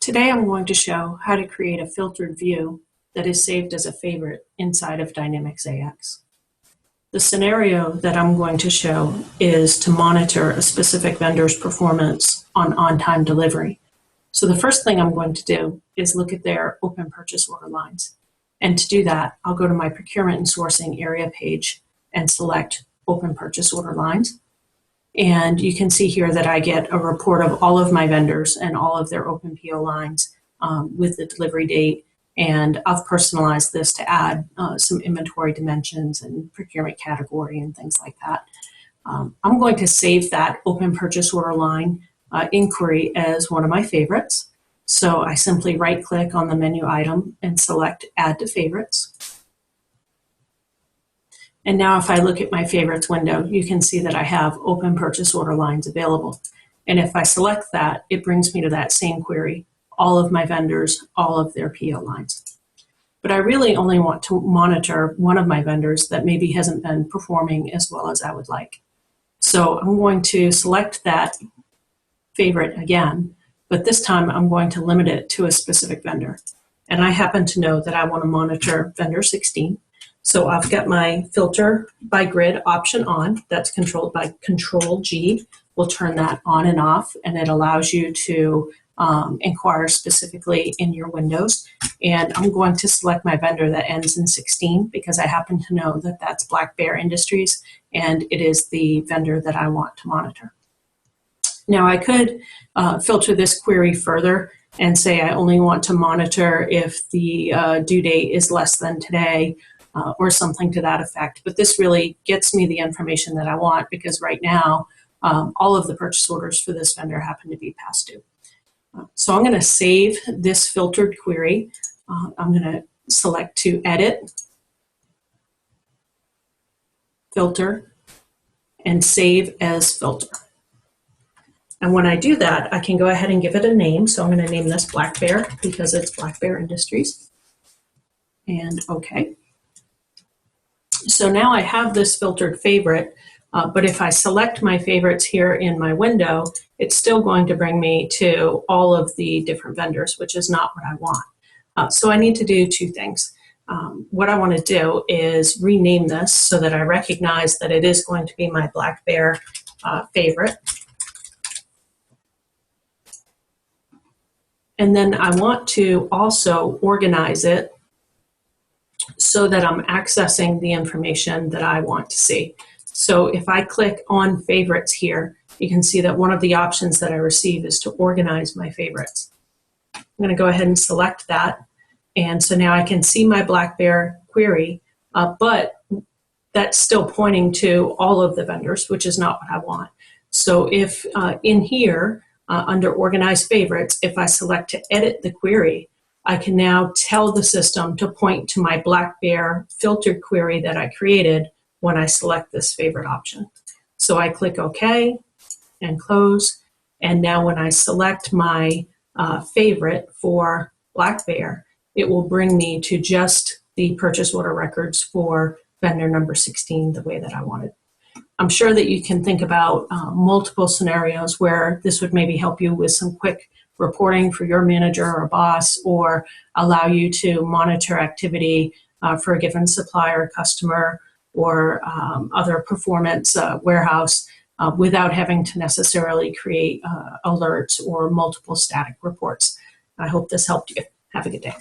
Today I'm going to show how to create a filtered view that is saved as a favorite inside of Dynamics AX. The scenario that I'm going to show is to monitor a specific vendor's performance on on-time delivery. So the first thing I'm going to do is look at their open purchase order lines. And to do that, I'll go to my procurement and sourcing area page and select open purchase order lines. And you can see here that I get a report of all of my vendors and all of their open PO lines with the delivery date. And I've personalized this to add some inventory dimensions and procurement category and things like that. I'm going to save that open purchase order line inquiry as one of my favorites. So I simply right-click on the menu item and select Add to Favorites. And now if I look at my favorites window, you can see that I have open purchase order lines available. And if I select that, it brings me to that same query, all of my vendors, all of their PO lines. But I really only want to monitor one of my vendors that maybe hasn't been performing as well as I would like. So I'm going to select that favorite again, but this time I'm going to limit it to a specific vendor. And I happen to know that I want to monitor vendor 16. So I've got my filter by grid option on. That's controlled by Control G. We'll turn that on and off, and it allows you to inquire specifically in your windows. And I'm going to select my vendor that ends in 16 because I happen to know that that's Black Bear Industries, and it is the vendor that I want to monitor. Now I could filter this query further and say I only want to monitor if the due date is less than today, or something to that effect. But this really gets me the information that I want because right now, all of the purchase orders for this vendor happen to be past due. So I'm going to save this filtered query. I'm going to select to edit, filter, and save as filter. And when I do that, I can go ahead and give it a name. So I'm going to name this Black Bear because it's Black Bear Industries. And OK. So now I have this filtered favorite, but if I select my favorites here in my window, it's still going to bring me to all of the different vendors, which is not what I want. So I need to do two things. What I want to do is rename this so that I recognize that it is going to be my Black Bear favorite. And then I want to also organize it so that I'm accessing the information that I want to see. So if I click on favorites here, you can see that one of the options that I receive is to organize my favorites. I'm going to go ahead and select that. And so now I can see my Black Bear query, but that's still pointing to all of the vendors, which is not what I want. So if in here, under Organize Favorites, if I select to edit the query, I can now tell the system to point to my Black Bear filtered query that I created when I select this favorite option. So I click OK and close. And now when I select my favorite for Black Bear, it will bring me to just the purchase order records for vendor number 16 the way that I wanted. I'm sure that you can think about multiple scenarios where this would maybe help you with some quick reporting for your manager or boss, or allow you to monitor activity for a given supplier or customer or other performance warehouse without having to necessarily create alerts or multiple static reports. I hope this helped you. Have a good day.